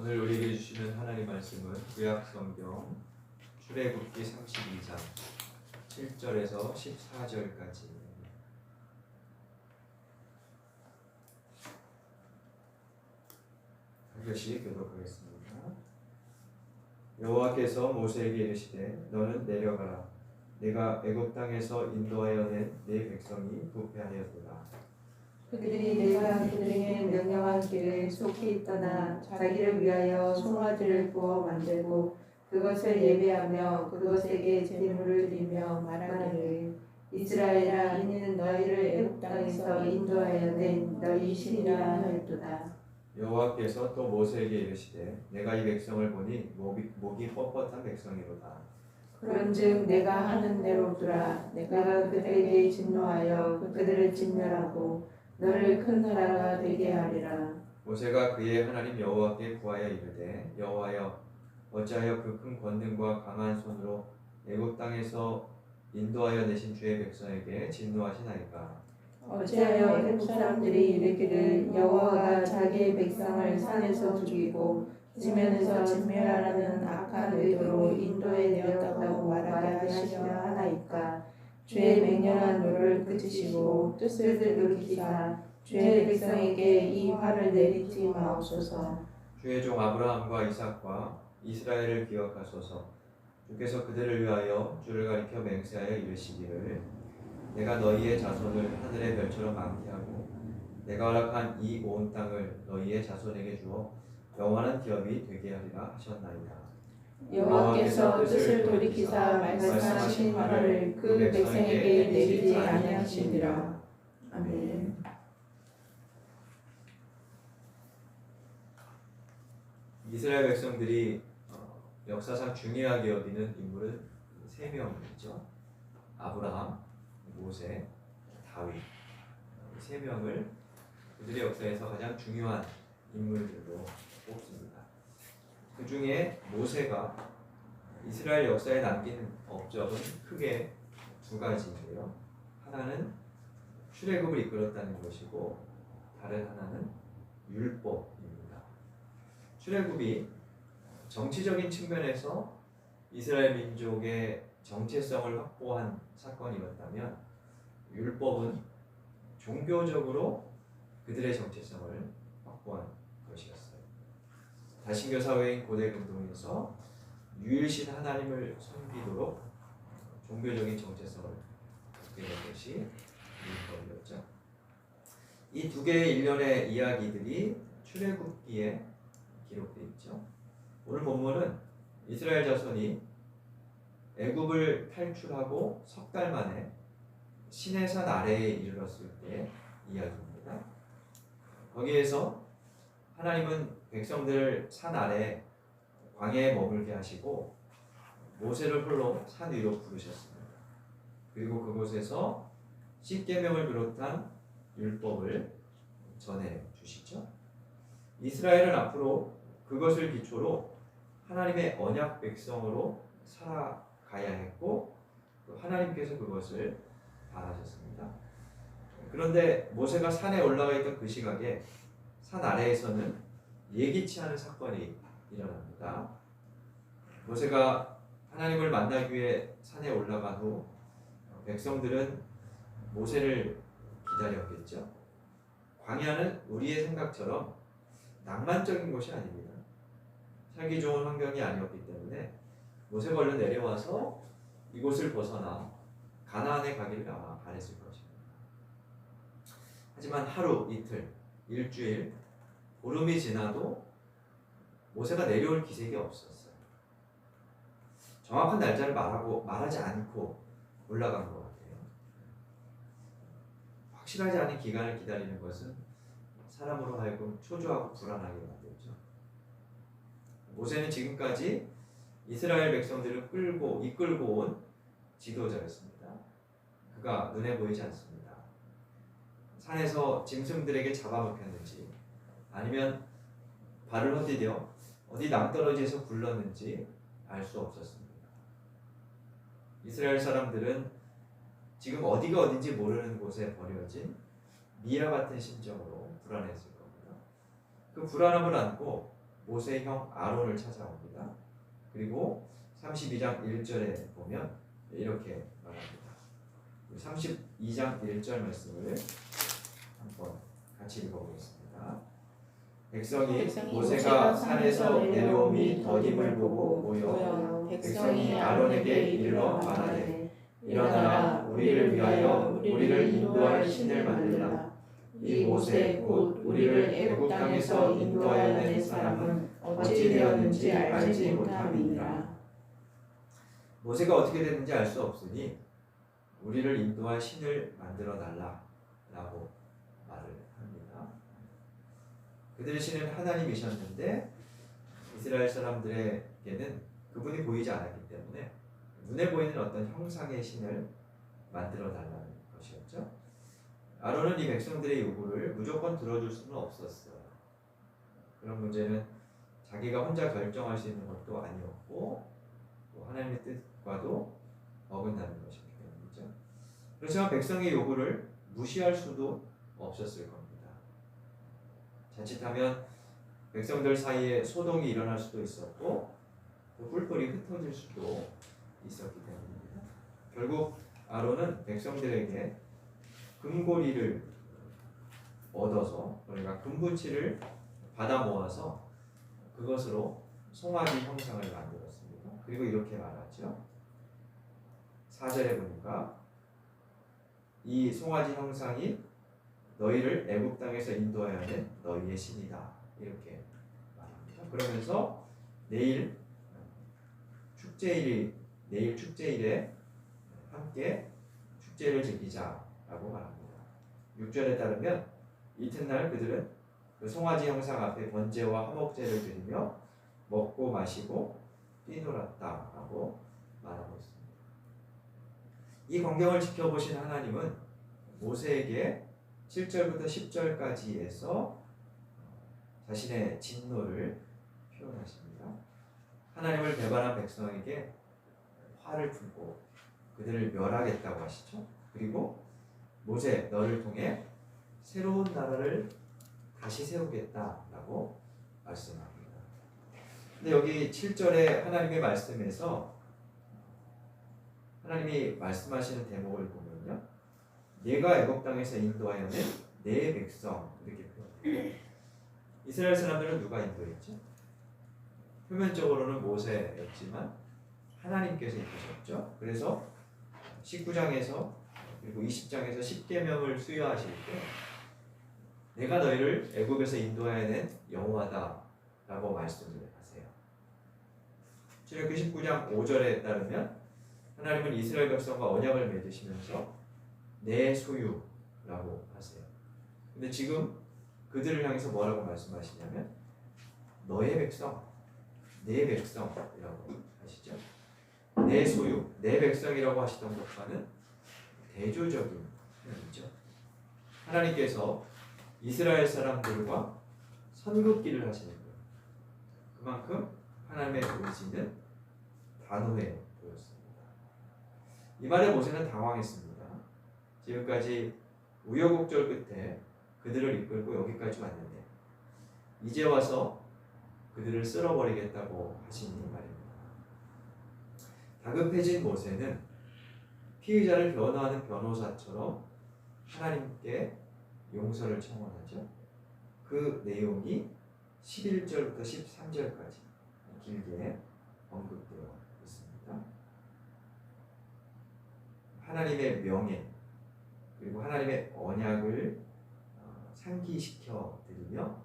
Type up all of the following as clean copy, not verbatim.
오늘 우리에게 주시는 하나님 말씀은 구약성경 출애굽기 32장 7절에서 14절까지 한 절씩 교독하겠습니다. 여호와께서 모세에게 이르시되 너는 내려가라. 내가 애굽 땅에서 인도하여 낸 네 백성이 부패하였도다. 그들이 내가 그들에게 명령한 길을 속히 떠나 자기를 위하여 송아지를 구워 만들고 그것을 예배하며 그것에게 제물을 드리며 말하기를 이스라엘아 이는 너희를 애굽 땅에서 인도하여 낸 너희 신이라 하였도다. 여호와께서 또 모세에게 이르시되 내가 이 백성을 보니 목이 뻣뻣한 백성이로다. 그런즉 내가 하는 대로 두라. 내가 그들에게 진노하여 그들을 진멸하고 너를 큰 나라가 되게 하리라. 모세가 그의 하나님 여호와께 구하여 이르되 여호와여 어찌하여 그 큰 권능과 강한 손으로 애굽 땅에서 인도하여 내신 주의 백성에게 진노하시나이까. 어찌하여 애굽 사람들이 이르기를 여호와가 자기의 백성을 산에서 죽이고 지면에서 진멸하라는 악한 의도로 인도해 내었다고 말하게 하시려 하나이까. 주의 맹렬한 노를 그치시고 뜻을 돌이키사 주의 백성에게 이 화를 내리지 마옵소서. 주의 종 아브라함과 이삭과 이스라엘을 기억하소서. 주께서 그들을 위하여 주를 가리켜 맹세하여 이르시기를 내가 너희의 자손을 하늘의 별처럼 많게 하고 내가 허락한 이 온 땅을 너희의 자손에게 주어 영원한 기업이 되게 하리라 하셨나이다. 여호와께서 뜻을 돌이키사 말씀하신 화를 그 백성에게 내리지 아니하시니라. 아멘. 이스라엘 백성들이 역사상 중요하게 여기는 인물은 세 명이죠. 아브라함, 모세, 다윗. 세 명을 그들의 역사에서 가장 중요한 인물들로 뽑습니다. 그 중에 모세가 이스라엘 역사에 남긴 업적은 크게 두 가지인데요. 하나는 출애굽을 이끌었다는 것이고 다른 하나는 율법입니다. 출애굽이 정치적인 측면에서 이스라엘 민족의 정체성을 확보한 사건이었다면 율법은 종교적으로 그들의 정체성을 확보한 것이었어요. 다신교 사회인 고대 근동에서 유일신 하나님을 섬기도록 종교적인 정체성을 갖게 된 것이 율법이었죠. 이 두 개의 일련의 이야기들이 출애굽기에 기록되어 있죠. 오늘 본문은 이스라엘 자손이 애굽을 탈출하고 석 달 만에 시내산 아래에 이르렀을 때의 이야기입니다. 거기에서 하나님은 백성들을 산 아래 광야에 머물게 하시고 모세를 홀로 산 위로 부르셨습니다. 그리고 그곳에서 십계명을 비롯한 율법을 전해 주시죠. 이스라엘은 앞으로 그것을 기초로 하나님의 언약 백성으로 살아가야 했고 하나님께서 그것을 바라셨습니다. 그런데 모세가 산에 올라가 있던 그 시각에 산 아래에서는 예기치 않은 사건이 일어납니다. 모세가 하나님을 만나기 위해 산에 올라간 후 백성들은 모세를 기다렸겠죠. 광야는 우리의 생각처럼 낭만적인 곳이 아닙니다. 살기 좋은 환경이 아니었기 때문에 모세가 얼른 내려와서 이곳을 벗어나 가나안에 가기를 아마 바랬을 것입니다. 하지만 하루, 이틀, 일주일, 보름이 지나도 모세가 내려올 기색이 없었어요. 정확한 날짜를 말하지 않고 올라간 것 같아요. 확실하지 않은 기간을 기다리는 것은 사람으로 하여금 초조하고 불안하게 만들죠. 모세는 지금까지 이스라엘 백성들을 이끌고 온 지도자였습니다. 그가 눈에 보이지 않습니다. 산에서 짐승들에게 잡아먹혔는지 아니면 발을 헛디뎌 어디 낭떠러지에서 굴렀는지 알 수 없었습니다. 이스라엘 사람들은 지금 어디가 어딘지 모르는 곳에 버려진 미아 같은 심정으로 불안했을 겁니다. 그 불안함을 안고 모세의 형 아론을 찾아옵니다. 그리고 32장 1절에 보면 이렇게 말합니다. 32장 1절 말씀을 한번 같이 읽어보겠습니다. 백성이 모세가 산에서 내려옴이 더딤을 보고 모여 백성이 아론에게 이르러 말하되 일어나라 우리를 위하여 우리를 인도할 신을 만들라. 이 모세 곧 우리를 애굽 땅에서 인도하여 낸 사람은 어찌 되었는지 알지 못함이니라. 모세가 어떻게 됐는지 알 수 없으니 우리를 인도할 신을 만들어 달라라고 말을 합니다. 그들의 신은 하나님이셨는데 이스라엘 사람들에게는 그분이 보이지 않았기 때문에 눈에 보이는 어떤 형상의 신을 만들어 달라는 것이었죠. 아론은 이 백성들의 요구를 무조건 들어줄 수는 없었어요. 그런 문제는 자기가 혼자 결정할 수 있는 것도 아니었고 또 하나님의 뜻과도 어긋나는 것이기 때문이죠. 그렇지만 백성의 요구를 무시할 수도 없었을 겁니다. 자칫하면 백성들 사이에 소동이 일어날 수도 있었고 또 뿔뿔이 흩어질 수도 있었기 때문입니다. 결국 아론은 백성들에게 금고리를 얻어서 그러니까 금붙이를 받아 모아서 그것으로 송아지 형상을 만들었습니다. 그리고 이렇게 말하죠. 4절에 보니까 이 송아지 형상이 너희를 애굽 땅에서 인도하여 낸 너희의 신이다. 이렇게 말합니다. 그러면서 내일 축제일에 함께 축제를 즐기자라고 말합니다. 6절에 따르면 이튿날 그들은 그 송아지 형상 앞에 번제와 화목제를 드리며 먹고 마시고 뛰놀았다라고 말하고 있습니다. 이 광경을 지켜보신 하나님은 모세에게 7절부터 10절까지에서 자신의 진노를 표현하십니다. 하나님을 배반한 백성에게 화를 풀고 그들을 멸하겠다고 하시죠. 그리고 모세 너를 통해 새로운 나라를 다시 세우겠다라고 말씀합니다. 근데 여기 7절의 하나님의 말씀에서 하나님이 말씀하시는 대목을 보면요. 내가 애굽 땅에서 인도하여 낸 내 백성 이렇게 표현해요. 이스라엘 사람들은 누가 인도했죠? 표면적으로는 모세였지만 하나님께서 이끄셨죠. 그래서 19장에서 그리고 20장에서 10계명을 수여하실 때 내가 너희를 애굽에서 인도하여 낸 여호와다라고 말씀을 하세요. 출애굽기 19장 5절에 따르면 하나님은 이스라엘 백성과 언약을 맺으시면서 내 소유라고 하세요. 근데 지금 그들을 향해서 뭐라고 말씀하시냐면 너의 백성, 내 백성이라고 하시죠. 내 소유, 내 백성이라고 하시던 것과는 대조적인 표현이죠. 하나님께서 이스라엘 사람들과 선긋기를 하시는 거예요. 그만큼 하나님의 의지는 단호해 보였습니다. 이 말에 모세는 당황했습니다. 지금까지 우여곡절 끝에 그들을 이끌고 여기까지 왔는데 이제 와서 그들을 쓸어버리겠다고 하시니 말입니다. 다급해진 모세는 피의자를 변호하는 변호사처럼 하나님께 용서를 청원하죠. 그 내용이 11절부터 13절까지 길게 언급되어 있습니다. 하나님의 명예 그리고 하나님의 언약을 상기시켜 드리며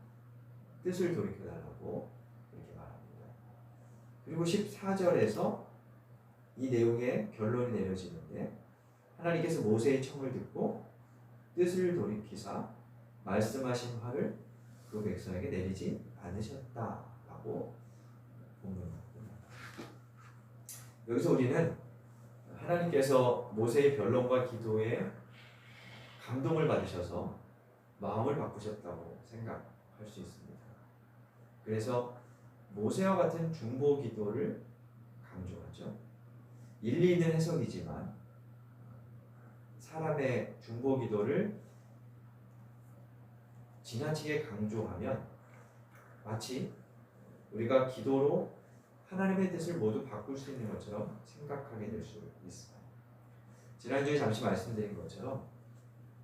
뜻을 돌이켜달라고 이렇게 말합니다. 그리고 14절에서 이 내용의 결론이 내려지는데 하나님께서 모세의 청을 듣고 뜻을 돌이키사 말씀하신 화를 그 백성에게 내리지 않으셨다라고 본문합니다. 여기서 우리는 하나님께서 모세의 변론과 기도에 감동을 받으셔서 마음을 바꾸셨다고 생각할 수 있습니다. 그래서 모세와 같은 중보 기도를 강조하죠. 일리 있는 해석이지만 사람의 중보 기도를 지나치게 강조하면 마치 우리가 기도로 하나님의 뜻을 모두 바꿀 수 있는 것처럼 생각하게 될 수 있어요. 지난주에 잠시 말씀드린 것처럼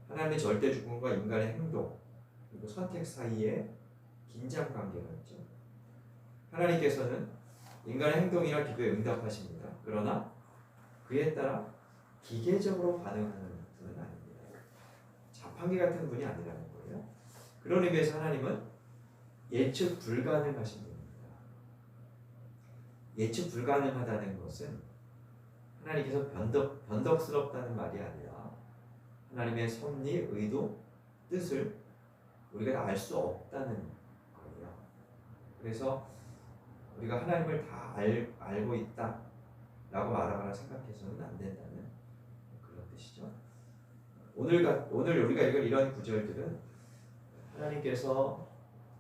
하나님의 절대 주권과 인간의 행동 그리고 선택 사이에 긴장 관계가 있죠. 하나님께서는 인간의 행동이나 기도에 응답하십니다. 그러나 그에 따라 기계적으로 반응하는 분은 아닙니다. 자판기 같은 분이 아니라는 거예요. 그런 의미에서 하나님은 예측 불가능하신 분입니다. 예측 불가능하다는 것은 하나님께서 변덕스럽다는 말이 아니라 하나님의 섭리, 의도, 뜻을 우리가 알 수 없다는 거예요. 그래서 우리가 하나님을 다 알고 있다 라고 말하거나 생각해서는 안 된다는 그런 뜻이죠. 오늘 우리가 읽은 이런 구절들은 하나님께서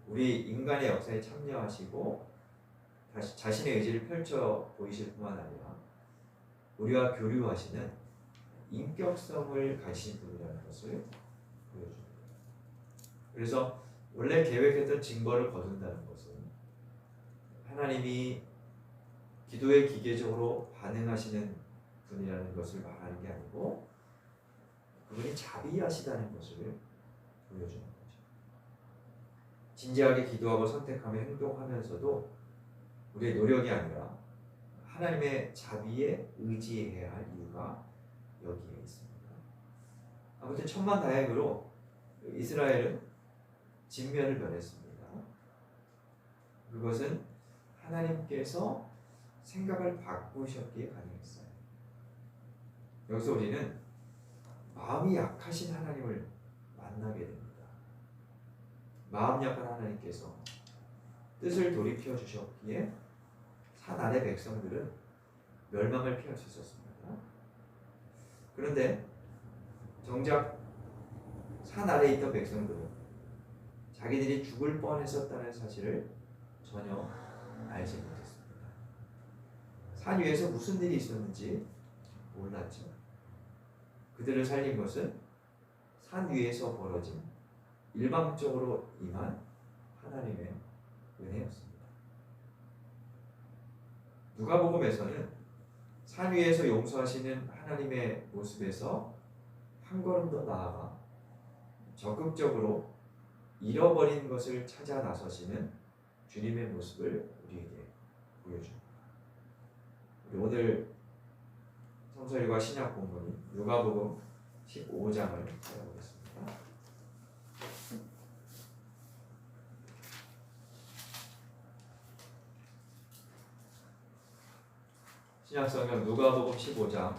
우리 인간의 역사에 참여하시고 다시 자신의 의지를 펼쳐 보이실 뿐만 아니라 우리와 교류하시는 인격성을 가지신 분이라는 것을 보여줍니다. 그래서 원래 계획했던 징벌을 거둔다는 것은 하나님이 기도에 기계적으로 반응하시는 분이라는 것을 말하는 게 아니고 그분이 자비하시다는 것을 보여주는 거죠. 진지하게 기도하고 선택하며 행동하면서도 우리의 노력이 아니라 하나님의 자비에 의지해야 할 이유가 여기에 있습니다. 아무튼 천만다행으로 이스라엘은 진면을 변했습니다. 그것은 하나님께서 생각을 바꾸셨기에 가능했어요. 여기서 우리는 마음이 약하신 하나님을 만나게 됩니다. 마음 약한 하나님께서 뜻을 돌이켜 주셨기에 산 아래 백성들은 멸망을 피할 수 있었습니다. 그런데 정작 산 아래에 있던 백성들은 자기들이 죽을 뻔했었다는 사실을 전혀 알지 못했습니다. 산 위에서 무슨 일이 있었는지 몰랐죠. 그들을 살린 것은 산 위에서 벌어진 일방적으로 임한 하나님의 은혜였습니다. 누가복음에서는 산 위에서 용서하시는 하나님의 모습에서 한 걸음 더 나아가 적극적으로 잃어버린 것을 찾아 나서시는 주님의 모습을 우리에게 보여줍니다. 오늘 성서일과 신약 본문인 누가복음 15장을 찾아보겠습니다. 신약성경 누가복음 15장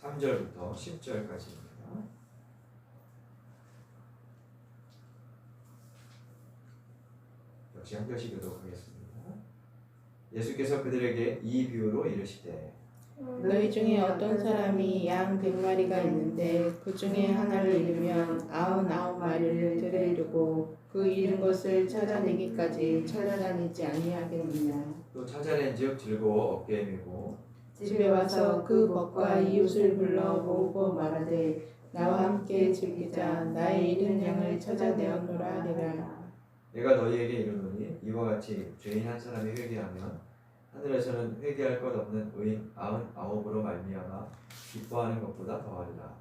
3절부터 10절까지입니다. 역시 한 절씩 교독하겠습니다. 예수께서 그들에게 이 비유로 이르시되 너희 중에 어떤 사람이 양 100마리가 있는데 그 중에 하나를 잃으면 99마리를 들이려고 그 잃은 것을 찾아내기까지 찾아다니지 아니하겠느냐. 또 찾아낸즉 즐거워 어깨에 메고 집에 와서 그 벗과 이웃을 불러 모으고 말하되 나와 함께 즐기자. 나의 잃은 양을 찾아내었노라 하리라. 내가 너희에게 이르노니 이와 같이 죄인 한 사람이 회개하면 하늘에서는 회개할 것 없는 의인 99으로 말미암아 기뻐하는 것보다 더하리라.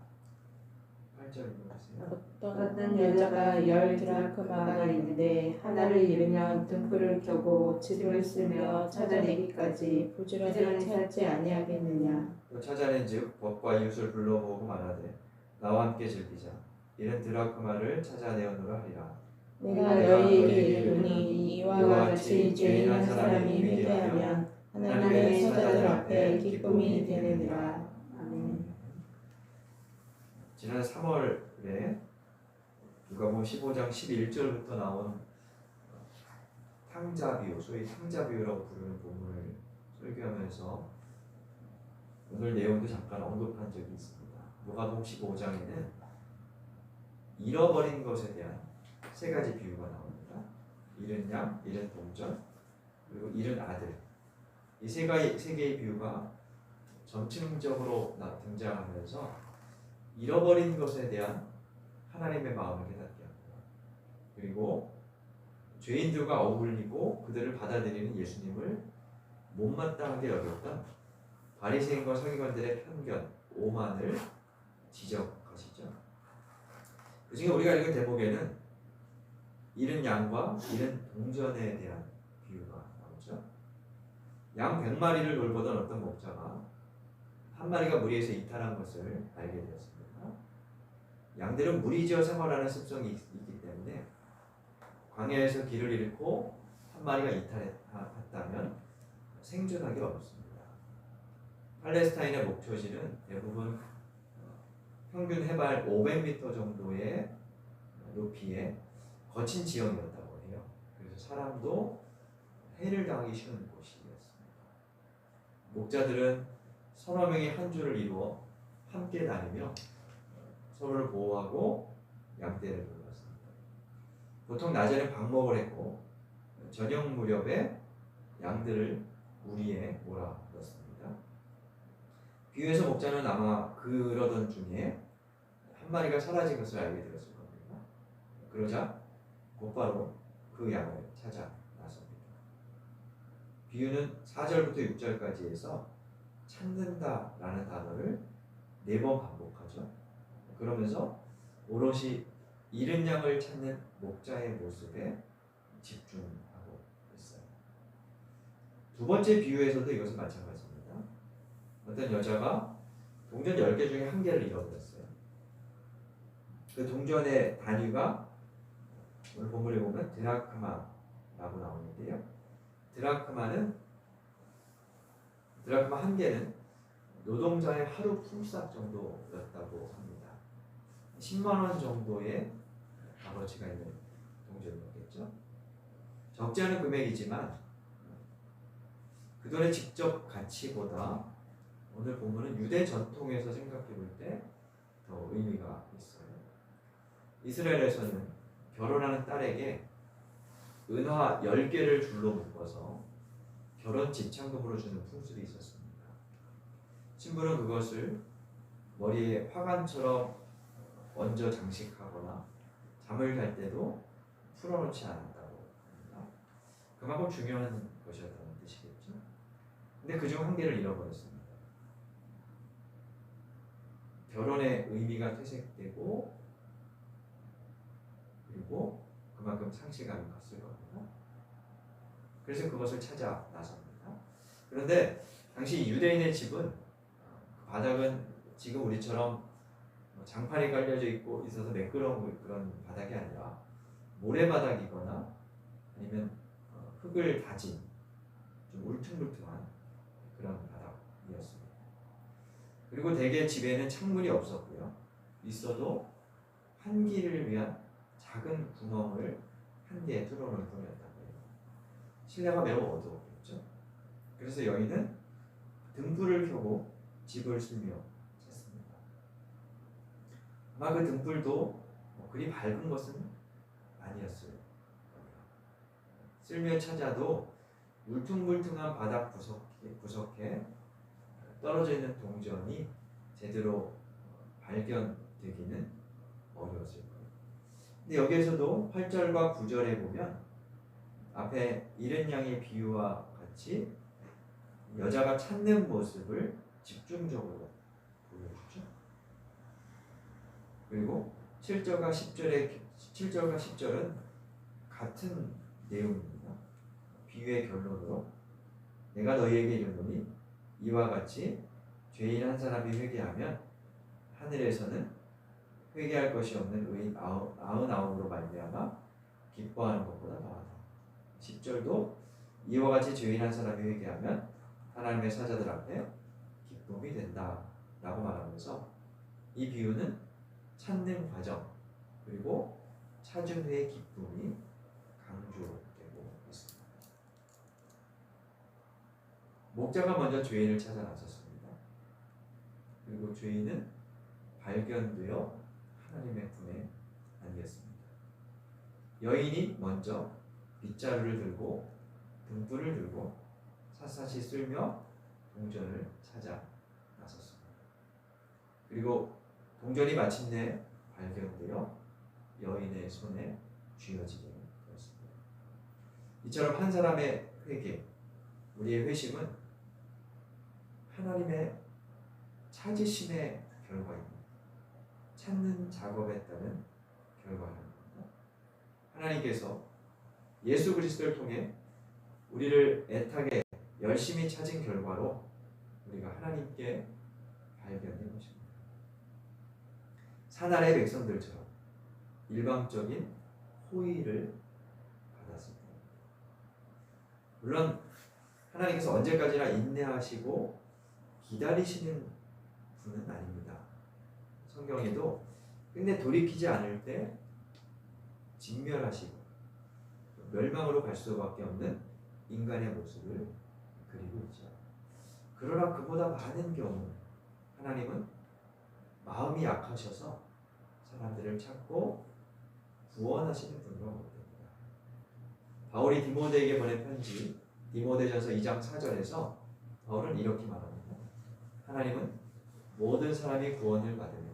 8절 읽어주세요. 어떤 여자가 10드라크마가 있는데 하나를 잃으면 등불을 켜고 집을 쓰며 찾아내기까지 부지런히 찾지 아니하겠느냐. 또 찾아낸즉 벗과 이웃을 불러 모으고 말하되 나와 함께 즐기자. 이른 드라크마를 찾아내었노라 하리라. 내가 너희에게 이르노니 이와 같이 죄인 한 사람이 회개하면 하나님의 사자들 앞에 기쁨이 되느니라. 아멘. 지난 3월에 누가복음 15장 11절부터 나온 탕자비유, 소위 탕자비유라고 부르는 본문을 설교하면서 오늘 내용도 잠깐 언급한 적이 있습니다. 누가복음 15장에는 잃어버린 것에 대한 세 가지 비유가 나옵니다. 잃은 양, 잃은 동전, 그리고 잃은 아들. 이 세 개의 비유가 점층적으로 등장하면서 잃어버린 것에 대한 하나님의 마음을 깨닫게 합니다. 그리고 죄인들과 어울리고 그들을 받아들이는 예수님을 못마땅하게 여겼던 바리새인과 서기관들의 편견, 오만을 지적하시죠. 그중에 우리가 읽은 대목에는 잃은 양과 잃은 동전에 대한 비유가 나오죠. 양 100마리를 돌보던 어떤 목자가 한 마리가 무리에서 이탈한 것을 알게 되었습니다. 양들은 무리지어 생활하는 습성이 있기 때문에 광야에서 길을 잃고 한 마리가 이탈했다면 생존하기 어렵습니다. 팔레스타인의 목초지는 대부분 평균 해발 500m 정도의 높이의 거친 지형이었다고 해요. 그래서 사람도 해를 당하기 쉬운 곳이었습니다. 목자들은 서너 명이 한 줄을 이루어 함께 다니며 서로를 보호하고 양떼를 돌봤습니다. 보통 낮에는 방목을 했고 저녁 무렵에 양들을 우리에 몰아넣습니다. 비유에서 목자는 아마 그러던 중에 한 마리가 사라진 것을 알게 되었을 겁니다. 그러자 곧바로 그 양을 찾아 나섭니다. 비유는 4절부터 6절까지 해서 찾는다라는 단어를 4번 반복하죠. 그러면서 오롯이 잃은 양을 찾는 목자의 모습에 집중하고 있어요. 두 번째 비유에서도 이것은 마찬가지입니다. 어떤 여자가 동전 10개 중에 1개를 잃어버렸어요. 그 동전의 단위가 오늘 본문에 보면 드라크마라고 나오는데요. 드라크마 1개는 노동자의 하루 품삯 정도였다고 합니다. 10만 원 정도의 값어치가 있는 동전이었겠죠. 적지 않은 금액이지만 그 돈의 직접 가치보다 오늘 본문은 유대 전통에서 생각해 볼 때 더 의미가 있어요. 이스라엘에서는 결혼하는 딸에게 은화 10개를 줄로 묶어서 결혼 지참금으로 주는 풍습이 있었습니다. 신부는 그것을 머리에 화관처럼 얹어 장식하거나 잠을 잘 때도 풀어놓지 않았다고 합니다. 그만큼 중요한 것이었다는 뜻이겠죠. 근데 그중 1개를 잃어버렸습니다. 결혼의 의미가 퇴색되고 그리고 그만큼 상실감이 컸을 겁니다. 그래서 그것을 찾아 나섭니다. 그런데 당시 유대인의 집은 바닥은 지금 우리처럼 장판이 깔려져 있고 있어서 매끄러운 그런 바닥이 아니라 모래바닥이거나 아니면 흙을 다진 좀 울퉁불퉁한 그런 바닥이었습니다. 그리고 대개 집에는 창문이 없었고요. 있어도 환기를 위한 작은 구멍을 한 개에 뚫어놓을 뿐이었다고 해요. 실내가 매우 어두웠겠죠. 그래서 여인은 등불을 켜고 집을 쓸며 찾습니다. 아마 그 등불도 그리 밝은 것은 아니었을 겁니다. 쓸며 찾아도 울퉁불퉁한 바닥 구석에 떨어져 있는 동전이 제대로 발견되기는 어려웠을 거예요. 근데 여기에서도 8절과 9절에 보면 앞에 잃은 양의 비유와 같이 여자가 찾는 모습을 집중적으로 보여주죠. 그리고 7절과 10절은 같은 내용입니다. 비유의 결론으로 내가 너희에게 이르노니 이와 같이 죄인 한 사람이 회개하면 하늘에서는 회개할 것이 없는 의인 99으로 말미암아 기뻐하는 것보다 더하다. 10절도 이와 같이 죄인 한 사람이 회개하면 하나님의 사자들 앞에 기쁨이 된다 라고 말하면서 이 비유는 찾는 과정 그리고 찾은 후의 기쁨이 강조되고 있습니다. 목자가 먼저 죄인을 찾아 나섰습니다. 그리고 죄인은 발견되어 하나님의 품에 안겼습니다. 여인이 먼저 빗자루를 들고 등불을 들고 샅샅이 쓸며 동전을 찾아 나섰습니다. 그리고 동전이 마침내 발견되어 여인의 손에 쥐어지게 되었습니다. 이처럼 한 사람의 회개, 우리의 회심은 하나님의 찾으심의 결과입니다. 찾는 작업에 따른 결과입니다. 하나님께서 예수 그리스도를 통해 우리를 애타게 열심히 찾은 결과로 우리가 하나님께 발견된 것입니다. 산 아래 백성들처럼 일방적인 호의를 받았습니다. 물론 하나님께서 언제까지나 인내하시고 기다리시는 분은 아닙니다. 성경에도 끝내 돌이키지 않을 때 진멸하시고 멸망으로 갈 수밖에 없는 인간의 모습을 그리고 있죠. 그러나 그보다 많은 경우 하나님은 마음이 약하셔서 사람들을 찾고 구원하시는 분으로 보입니다. 바울이 디모데에게 보낸 편지 디모데전서 2장 4절에서 바울은 이렇게 말합니다. 하나님은 모든 사람이 구원을 받으며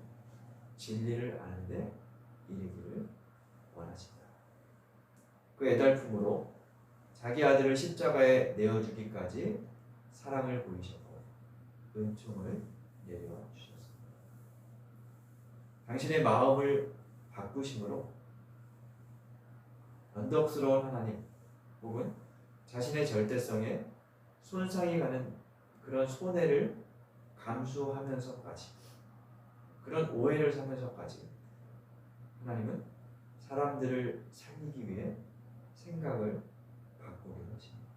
진리를 아는 데 이르기를 원하신다. 그 애달품으로 자기 아들을 십자가에 내어주기까지 사랑을 보이셨고 은총을 내려 주셨습니다. 당신의 마음을 바꾸심으로 언덕스러운 하나님 혹은 자신의 절대성에 손상이 가는 그런 손해를 감수하면서까지 그런 오해를 사면서까지 하나님은 사람들을 살리기 위해 생각을 바꾸게 하십니다.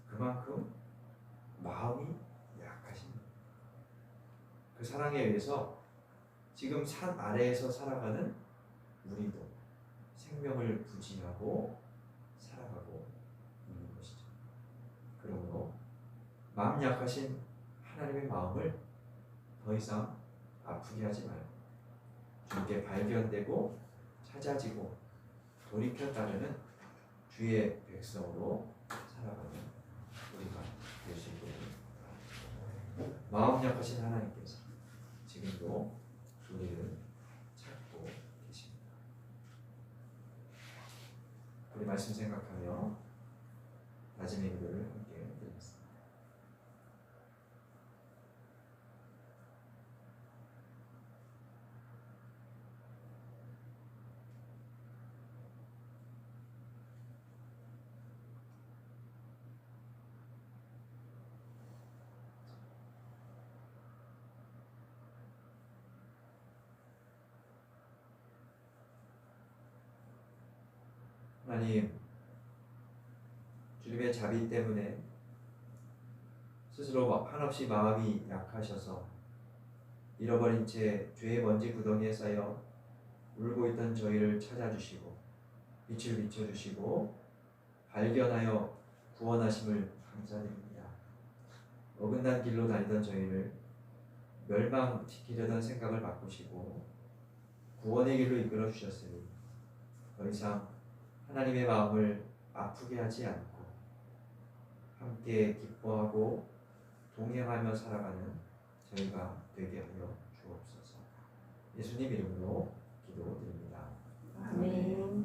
그만큼 마음이 약하십니다. 그 사랑에 의해서 지금 산 아래에서 살아가는 우리도 생명을 부지하고 살아가고 있는 것이죠. 그러므로 마음 약하신 하나님의 마음을 더 이상 아프게 하지 말고 주께 발견되고 찾아지고 돌이켜 따르는 주의 백성으로 살아가는 우리가 될 수 있도록 마음 약하신 하나님께서 지금도 우리를 찾고 계십니다. 우리 말씀 생각하며 마지막 기도를 함께 드리겠습니다. 하나님, 주님의 자비 때문에 스스로 한없이 마음이 약하셔서 잃어버린 채 죄의 먼지 구덩이에 쌓여 울고 있던 저희를 찾아주시고 빛을 비춰주시고 발견하여 구원하심을 감사드립니다. 어긋난 길로 다니던 저희를 멸망시키려던 생각을 바꾸시고 구원의 길로 이끌어 주셨으니 더 이상 하나님의 마음을 아프게 하지 않고 함께 기뻐하고 동행하며 살아가는 저희가 되게 하여 주옵소서. 예수님 이름으로 기도드립니다. 아멘.